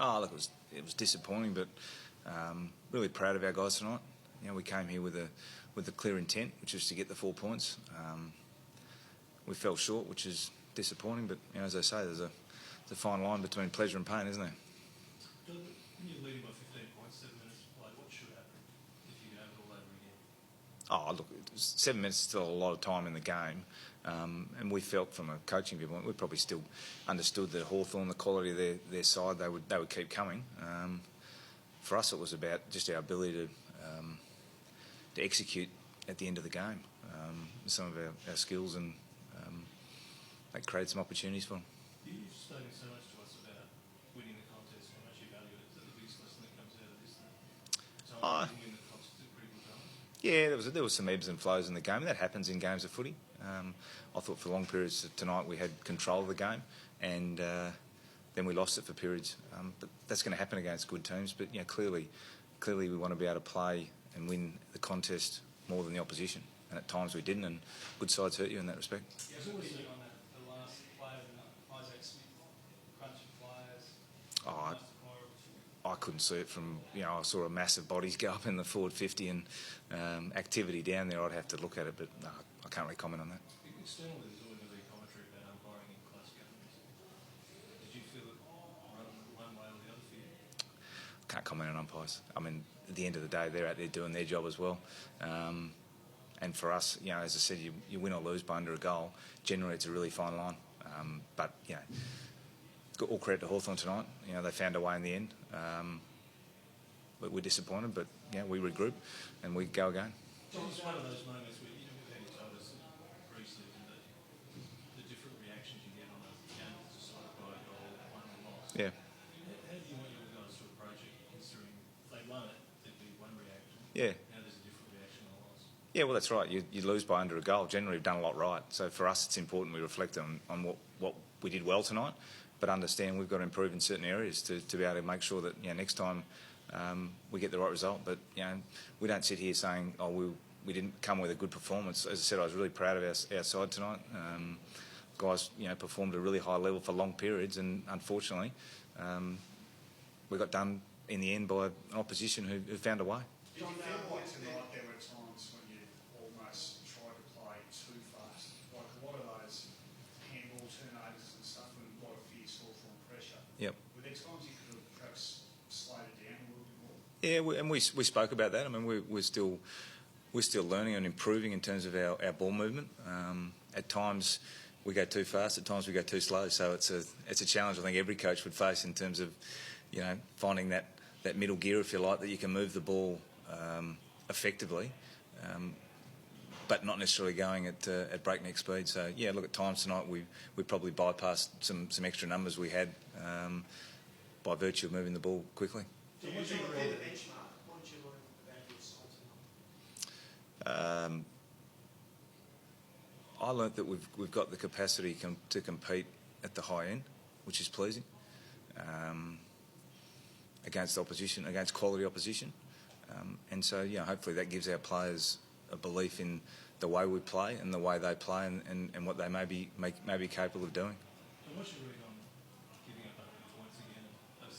Oh, look, it was disappointing, but really proud of our guys tonight. We came here with a clear intent, which was to get the 4 points. We fell short, which is disappointing, but as I say, there's a fine line between pleasure and pain, isn't there? When you're leading by 15 points, 7 minutes to play, what should happen if you have it all over again? Oh, look, 7 minutes is still a lot of time in the game, and we felt from a coaching viewpoint, we probably still understood that Hawthorn, the quality of their side, they would keep coming. For us, it was about just our ability to execute at the end of the game, some of our skills, and that created some opportunities for them. You've spoken so much to us about winning the contest, how much you value it. Is that the biggest lesson that comes out of this? So you win the contest at pretty good times? Yeah, there was some ebbs and flows in the game, and that happens in games of footy. I thought for long periods tonight we had control of the game, and then we lost it for periods. But that's going to happen against good teams. But clearly we want to be able to play and win the contest more than the opposition, and at times we didn't, and good sides hurt you in that respect. I couldn't see it from, I saw a massive bodies go up in the forward 50 and activity down there. I'd have to look at it, but no, I can't really comment on that. Externally, there's always going to be commentary about umpiring in close games. Did you feel it one way or the other for you? Can't comment on umpires. I mean, at the end of the day, they're out there doing their job as well. And for us, as I said, you win or lose by under a goal. Generally, it's a really fine line. But all credit to Hawthorn tonight. They found a way in the end. We're disappointed, but we regroup and we go again. It's one of those moments where you told us pre-season that the different reactions you get on a game that's decided by a goal, won or lost. Yeah. How do you want your guys to approach it, considering if they won it, there'd be one reaction? Yeah. Now there's a different reaction on loss. Yeah, well, that's right. You lose by under a goal. Generally, we've done a lot right. So for us, it's important we reflect on what we did well tonight, but understand we've got to improve in certain areas to be able to make sure that next time we get the right result. But we don't sit here saying, we didn't come with a good performance. As I said, I was really proud of our side tonight. Guys, performed at a really high level for long periods, and unfortunately, we got done in the end by an opposition who found a way. Did you feel like tonight there were times when you almost tried to play too fast? Like a lot of those handball turnovers and stuff, and a lot of fierce Hawthorn pressure. Yep. Were there times you could have perhaps slowed it down a little bit more? Yeah, and we spoke about that. I mean, we're still learning and improving in terms of our ball movement. At times we go too fast, at times we go too slow. So it's a challenge I think every coach would face in terms of finding that middle gear, if you like, that you can move the ball effectively, but not necessarily going at breakneck speed. So look, at times tonight we probably bypassed some extra numbers we had by virtue of moving the ball quickly. So what did you learn the benchmark? What did you learn about your side tonight? I learnt that we've got the capacity to compete at the high end, which is pleasing, against opposition, against quality opposition, and so hopefully that gives our players a belief in the way we play and the way they play and what they may be capable of doing. And what's your read on giving up 100 points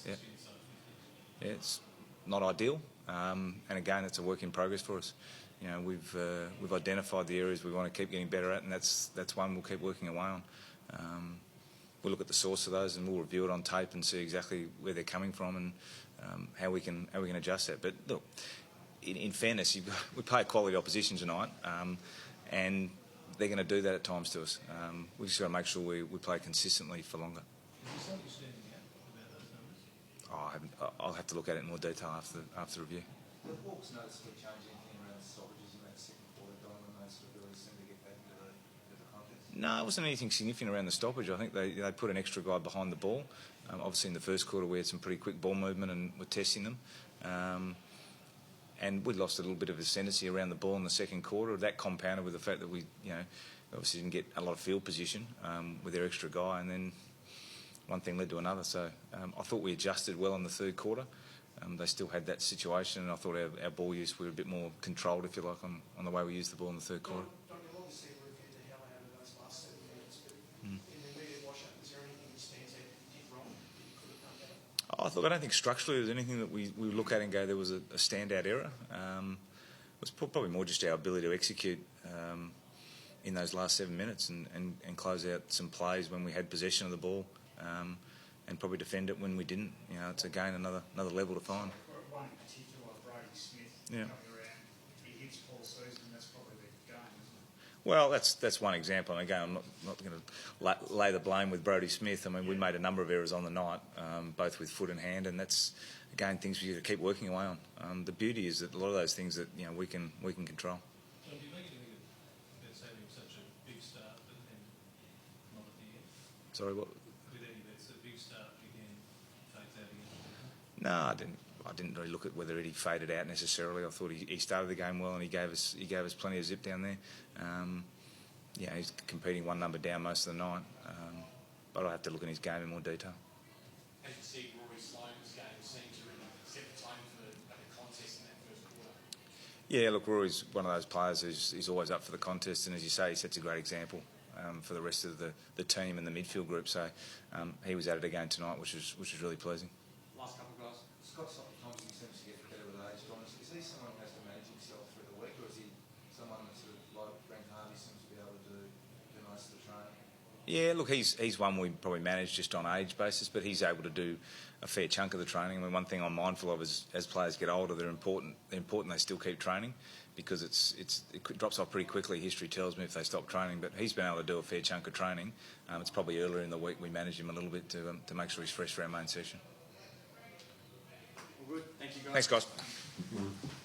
again? It's not ideal, and again, it's a work in progress for us. We've identified the areas we want to keep getting better at, and that's one we'll keep working away on. We'll look at the source of those, and we'll review it on tape and see exactly where they're coming from and how we can adjust that. But look, in fairness, we play a quality opposition tonight, and they're going to do that at times to us. We've just got to make sure we play consistently for longer. Is there something standing out about those numbers? I'll have to look at it in more detail after the review. The Hawks noticeably changed anything around the stoppages in that second quarter, Don, when they sort of really seemed to get back into the contest? No, it wasn't anything significant around the stoppage. I think they put an extra guy behind the ball. Obviously, in the first quarter, we had some pretty quick ball movement and were testing them. And we lost a little bit of ascendancy around the ball in the second quarter. That compounded with the fact that we, obviously didn't get a lot of field position with their extra guy, and then one thing led to another. So I thought we adjusted well in the third quarter. They still had that situation, and I thought our ball use, we were a bit more controlled, if you like, on the way we used the ball in the third quarter. Don, you'll obviously reviewed the hell out of those last 7 minutes, but in the immediate wash-up, is there anything that stands out that you did wrong that you could have done better? Look, I don't think structurally there's anything that we look at and go there was a standout error. It was probably more just our ability to execute in those last 7 minutes and close out some plays when we had possession of the ball, and probably defend it when we didn't. You know, it's again another level to find. One in particular, Brody Smith, Yeah. coming around, he hits Paul Season, that's probably the game, isn't it? Well, that's one example. And again, I'm not going to lay the blame with Brodie Smith. I mean, we made a number of errors on the night, both with foot and hand, and that's again things we got to keep working away on. The beauty is that a lot of those things that we can control. So do you make it think of that's having such a big start, but then not at the end? Sorry, what? With Eddie, that's a big start again, takes out again. No, I didn't really look at whether Eddie faded out necessarily. I thought he started the game well and he gave us plenty of zip down there. He's competing one number down most of the night, but I'll have to look at his game in more detail. As you see, Rory Sloane's game seemed to really set the tone for the contest in that first quarter. Yeah, look, Rory's one of those players who's always up for the contest, and as you say, he sets a great example for the rest of the team and the midfield group. So he was at it again tonight, which was really pleasing. Last couple of guys. Scott Thompson seems to get better with age. Don, is he someone who has to manage himself through the week, or is he someone that sort of like Brent Harvey seems to be able to do most of the training? Yeah, look, he's one we probably manage just on age basis, but he's able to do a fair chunk of the training. I mean, one thing I'm mindful of is as players get older, they're important they still keep training, because it drops off pretty quickly. History tells me if they stop training, but he's been able to do a fair chunk of training. It's probably earlier in the week we manage him a little bit to make sure he's fresh for our main session. All good. Thank you, guys. Thanks, guys.